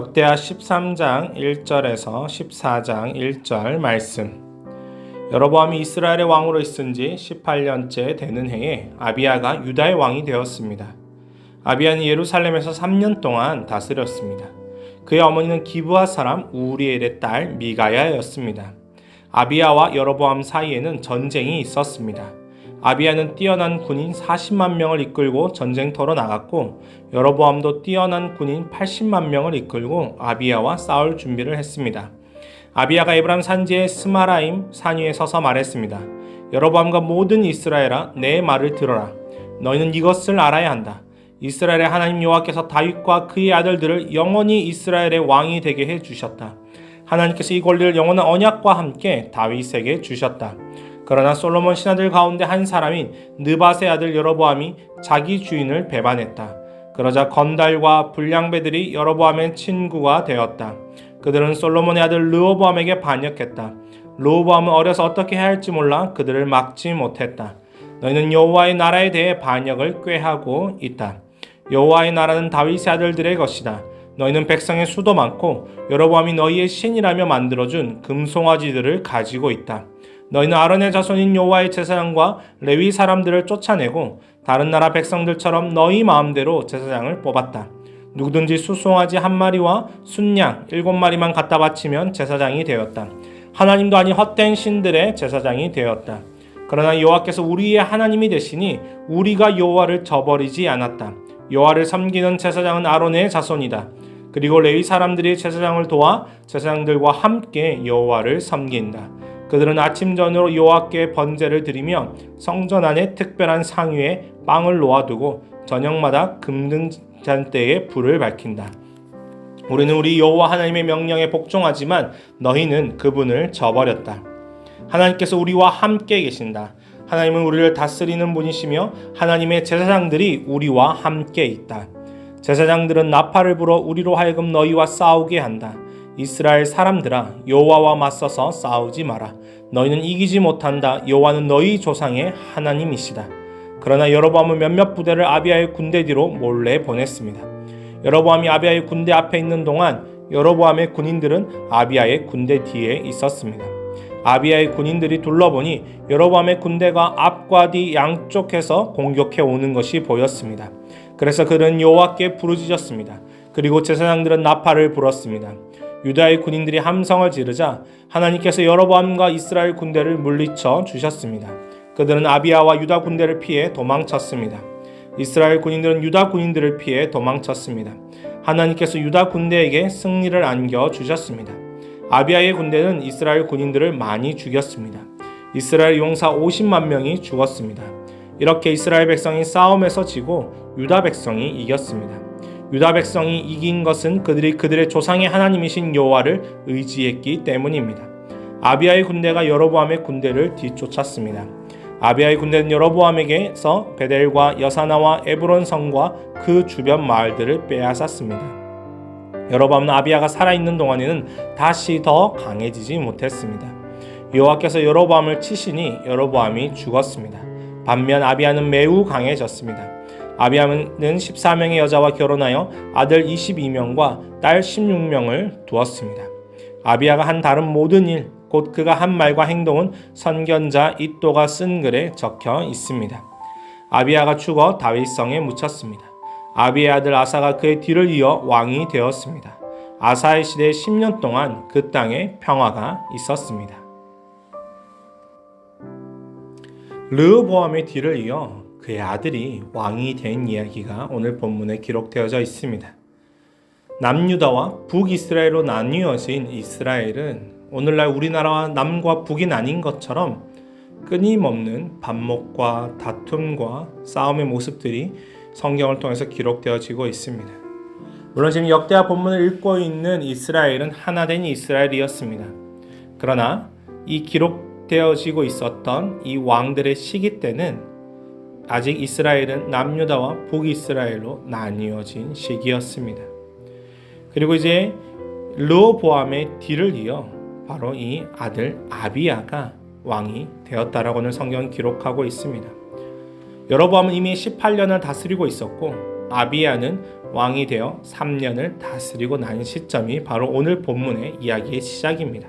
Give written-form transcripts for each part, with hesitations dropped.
역대하 13장 1절에서 14장 1절 말씀. 여로보암이 이스라엘의 왕으로 있은 지 18년째 되는 해에 아비야가 유다의 왕이 되었습니다. 아비야는 예루살렘에서 3년 동안 다스렸습니다. 그의 어머니는 기브아 사람 우리엘의 딸 미가야였습니다. 아비야와 여로보암 사이에는 전쟁이 있었습니다. 아비야는 뛰어난 군인 40만 명을 이끌고 전쟁터로 나갔고 여로보암도 뛰어난 군인 80만 명을 이끌고 아비야와 싸울 준비를 했습니다. 아비야가 에브람 산지의 스마라임 산 위에 서서 말했습니다. 여로보암과 모든 이스라엘아, 내 말을 들어라. 너희는 이것을 알아야 한다. 이스라엘의 하나님 여호와께서 다윗과 그의 아들들을 영원히 이스라엘의 왕이 되게 해주셨다. 하나님께서 이 권리를 영원한 언약과 함께 다윗에게 주셨다. 그러나 솔로몬 신하들 가운데 한 사람인 느밧의 아들 여로보암이 자기 주인을 배반했다. 그러자 건달과 불량배들이 여로보암의 친구가 되었다. 그들은 솔로몬의 아들 르호보암에게 반역했다. 르호보암은 어려서 어떻게 해야 할지 몰라 그들을 막지 못했다. 너희는 여호와의 나라에 대해 반역을 꾀하고 있다. 여호와의 나라는 다윗의 아들들의 것이다. 너희는 백성의 수도 많고 여로보암이 너희의 신이라며 만들어준 금송아지들을 가지고 있다. 너희는 아론의 자손인 여호와의 제사장과 레위 사람들을 쫓아내고 다른 나라 백성들처럼 너희 마음대로 제사장을 뽑았다. 누구든지 수송아지 한 마리와 순양 7마리만 갖다 바치면 제사장이 되었다. 하나님도 아닌 헛된 신들의 제사장이 되었다. 그러나 여호와께서 우리의 하나님이 되시니 우리가 여호와를 저버리지 않았다. 여호와를 섬기는 제사장은 아론의 자손이다. 그리고 레위 사람들이 제사장을 도와 제사장들과 함께 여호와를 섬긴다. 그들은 아침 저녁으로 여호와께 번제를 드리며 성전 안에 특별한 상 위에 빵을 놓아두고 저녁마다 금등잔대에 불을 밝힌다. 우리는 우리 여호와 하나님의 명령에 복종하지만 너희는 그분을 저버렸다. 하나님께서 우리와 함께 계신다. 하나님은 우리를 다스리는 분이시며 하나님의 제사장들이 우리와 함께 있다. 제사장들은 나팔을 불어 우리로 하여금 너희와 싸우게 한다. 이스라엘 사람들아, 여호와와 맞서서 싸우지 마라. 너희는 이기지 못한다. 여호와는 너희 조상의 하나님이시다. 그러나 여로보암은 몇몇 부대를 아비야의 군대 뒤로 몰래 보냈습니다. 여로보암이 아비야의 군대 앞에 있는 동안 여로보암의 군인들은 아비야의 군대 뒤에 있었습니다. 아비야의 군인들이 둘러보니 여로보암의 군대가 앞과 뒤 양쪽에서 공격해 오는 것이 보였습니다. 그래서 그들은 여호와께 부르짖었습니다. 그리고 제사장들은 나팔을 불었습니다. 유다의 군인들이 함성을 지르자 하나님께서 여로보암과 이스라엘 군대를 물리쳐 주셨습니다. 그들은 아비야와 유다 군대를 피해 도망쳤습니다. 이스라엘 군인들은 유다 군인들을 피해 도망쳤습니다. 하나님께서 유다 군대에게 승리를 안겨 주셨습니다. 아비야의 군대는 이스라엘 군인들을 많이 죽였습니다. 이스라엘 용사 50만 명이 죽었습니다. 이렇게 이스라엘 백성이 싸움에서 지고 유다 백성이 이겼습니다. 유다 백성이 이긴 것은 그들이 그들의 조상의 하나님이신 여호와를 의지했기 때문입니다. 아비야의 군대가 여로보암의 군대를 뒤쫓았습니다. 아비야의 군대는 여로보암에게서 베델과 여사나와 에브론 성과 그 주변 마을들을 빼앗았습니다. 여로보암은 아비야가 살아있는 동안에는 다시 더 강해지지 못했습니다. 여호와께서 여로보암을 치시니 여로보암이 죽었습니다. 반면 아비야는 매우 강해졌습니다. 아비야는 14명의 여자와 결혼하여 아들 22명과 딸 16명을 두었습니다. 아비야가 한 다른 모든 일, 곧 그가 한 말과 행동은 선견자 이도가 쓴 글에 적혀 있습니다. 아비야가 죽어 다윗성에 묻혔습니다. 아비의 아들 아사가 그의 뒤를 이어 왕이 되었습니다. 아사의 시대에 10년 동안 그 땅에 평화가 있었습니다. 르호보암의 뒤를 이어 그의 아들이 왕이 된 이야기가 오늘 본문에 기록되어져 있습니다. 남유다와 북이스라엘로 나뉘어진 이스라엘은 오늘날 우리나라와 남과 북이 나뉜 것처럼 끊임없는 반목과 다툼과 싸움의 모습들이 성경을 통해서 기록되어지고 있습니다. 물론 지금 역대하 본문을 읽고 있는 이스라엘은 하나된 이스라엘이었습니다. 그러나 이 기록되어지고 있었던 이 왕들의 시기 때는 아직 이스라엘은 남유다와 북이스라엘로 나뉘어진 시기였습니다. 그리고 이제 르호보암의 뒤를 이어 바로 이 아들 아비야가 왕이 되었다라고 오늘 성경은 기록하고 있습니다. 여로보암은 이미 18년을 다스리고 있었고 아비야는 왕이 되어 3년을 다스리고 난 시점이 바로 오늘 본문의 이야기의 시작입니다.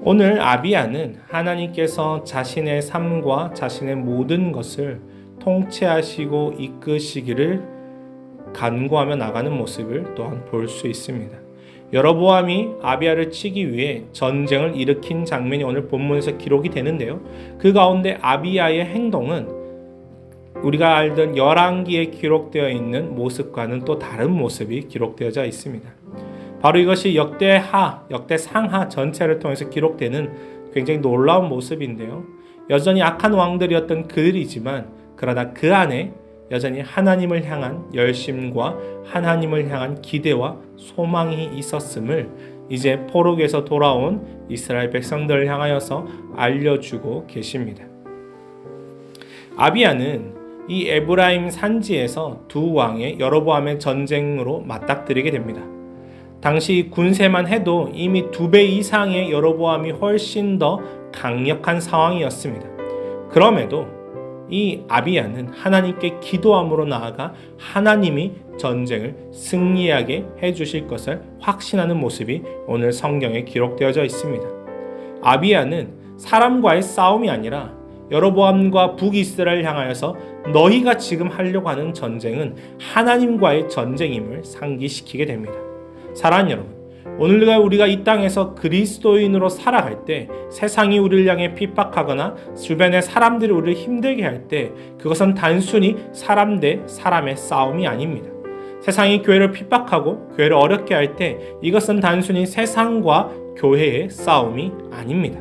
오늘 아비야는 하나님께서 자신의 삶과 자신의 모든 것을 통치하시고 이끄시기를 간구하며 나가는 모습을 또한 볼 수 있습니다. 여로보암이 아비야를 치기 위해 전쟁을 일으킨 장면이 오늘 본문에서 기록이 되는데요. 그 가운데 아비야의 행동은 우리가 알던 열왕기에 기록되어 있는 모습과는 또 다른 모습이 기록되어져 있습니다. 바로 이것이 역대하, 역대상하 전체를 통해서 기록되는 굉장히 놀라운 모습인데요. 여전히 악한 왕들이었던 그들이지만 그러나 그 안에 여전히 하나님을 향한 열심과 하나님을 향한 기대와 소망이 있었음을 이제 포로기에서 돌아온 이스라엘 백성들을 향하여서 알려주고 계십니다. 아비야는 이 에브라임 산지에서 두 왕의 여로보암의 전쟁으로 맞닥뜨리게 됩니다. 당시 군세만 해도 이미 2배 이상의 여로보암이 훨씬 더 강력한 상황이었습니다. 그럼에도 이 아비야는 하나님께 기도함으로 나아가 하나님이 전쟁을 승리하게 해주실 것을 확신하는 모습이 오늘 성경에 기록되어져 있습니다. 아비야는 사람과의 싸움이 아니라 여로보암과 북이스라엘을 향하여서 너희가 지금 하려고 하는 전쟁은 하나님과의 전쟁임을 상기시키게 됩니다. 사랑하는 여러분, 오늘 우리가 이 땅에서 그리스도인으로 살아갈 때 세상이 우리를 향해 핍박하거나 주변의 사람들이 우리를 힘들게 할 때 그것은 단순히 사람 대 사람의 싸움이 아닙니다. 세상이 교회를 핍박하고 교회를 어렵게 할 때 이것은 단순히 세상과 교회의 싸움이 아닙니다.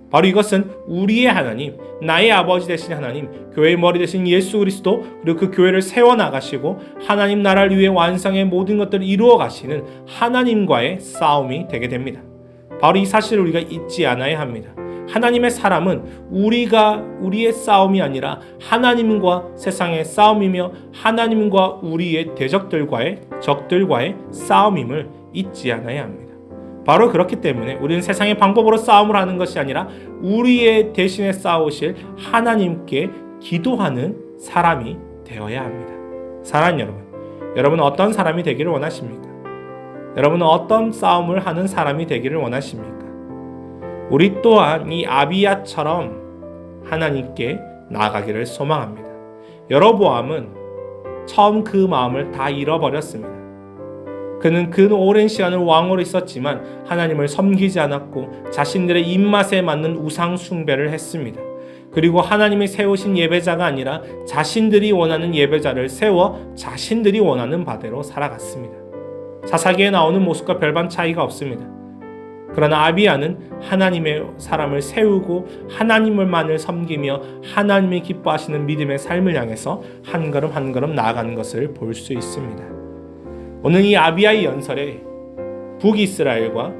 바로 이것은 우리의 하나님, 나의 아버지 되신 하나님, 교회의 머리 되신 예수 그리스도, 그리고 그 교회를 세워나가시고 하나님 나라를 위해 완성의 모든 것들을 이루어 가시는 하나님과의 싸움이 되게 됩니다. 바로 이 사실을 우리가 잊지 않아야 합니다. 하나님의 사람은 우리의 싸움이 아니라 하나님과 세상의 싸움이며 하나님과 우리의 대적들과의 적들과의 싸움임을 잊지 않아야 합니다. 바로 그렇기 때문에 우리는 세상의 방법으로 싸움을 하는 것이 아니라 우리의 대신에 싸우실 하나님께 기도하는 사람이 되어야 합니다. 사랑하는 여러분 어떤 사람이 되기를 원하십니까? 여러분은 어떤 싸움을 하는 사람이 되기를 원하십니까? 우리 또한 이 아비야처럼 하나님께 나아가기를 소망합니다. 여로보암은 처음 그 마음을 다 잃어버렸습니다. 그는 그 오랜 시간을 왕으로 있었지만 하나님을 섬기지 않았고 자신들의 입맛에 맞는 우상 숭배를 했습니다. 그리고 하나님이 세우신 예배자가 아니라 자신들이 원하는 예배자를 세워 자신들이 원하는 바대로 살아갔습니다. 사사기에 나오는 모습과 별반 차이가 없습니다. 그러나 아비야는 하나님의 사람을 세우고 하나님을만을 섬기며 하나님이 기뻐하시는 믿음의 삶을 향해서 한 걸음 한 걸음 나아가는 것을 볼 수 있습니다. 오늘 이 아비야의 연설에 북이스라엘과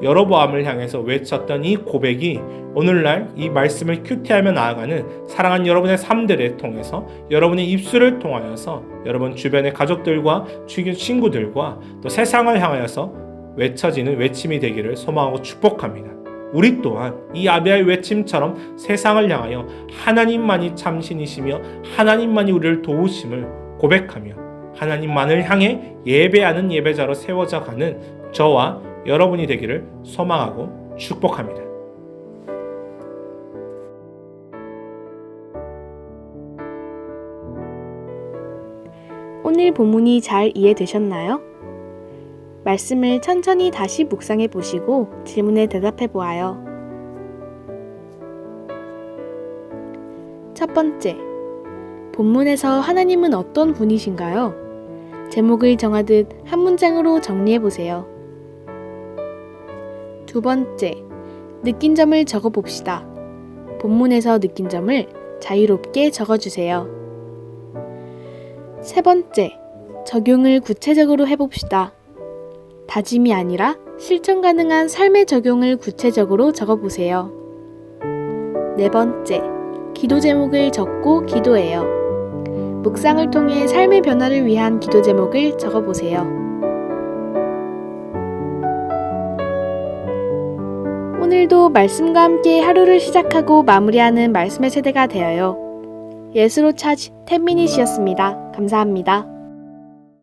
여로보암을 향해서 외쳤던 이 고백이 오늘날 이 말씀을 큐티하며 나아가는 사랑하는 여러분의 삶들을 통해서 여러분의 입술을 통하여서 여러분 주변의 가족들과 친구들과 또 세상을 향하여서 외쳐지는 외침이 되기를 소망하고 축복합니다. 우리 또한 이 아비야의 외침처럼 세상을 향하여 하나님만이 참신이시며 하나님만이 우리를 도우심을 고백하며 하나님만을 향해 예배하는 예배자로 세워져 가는 저와 여러분이 되기를 소망하고 축복합니다. 오늘 본문이 잘 이해되셨나요? 말씀을 천천히 다시 묵상해 보시고 질문에 대답해 보아요. 첫 번째, 본문에서 하나님은 어떤 분이신가요? 제목을 정하듯 한 문장으로 정리해 보세요. 두 번째, 느낀 점을 적어 봅시다. 본문에서 느낀 점을 자유롭게 적어주세요. 세 번째, 적용을 구체적으로 해봅시다. 다짐이 아니라 실천 가능한 삶의 적용을 구체적으로 적어보세요. 네 번째, 기도 제목을 적고 기도해요. 묵상을 통해 삶의 변화를 위한 기도 제목을 적어보세요. 오늘도 말씀과 함께 하루를 시작하고 마무리하는 말씀의 세대가 되어요. 예수로 차지 10미닛이었습니다. 감사합니다.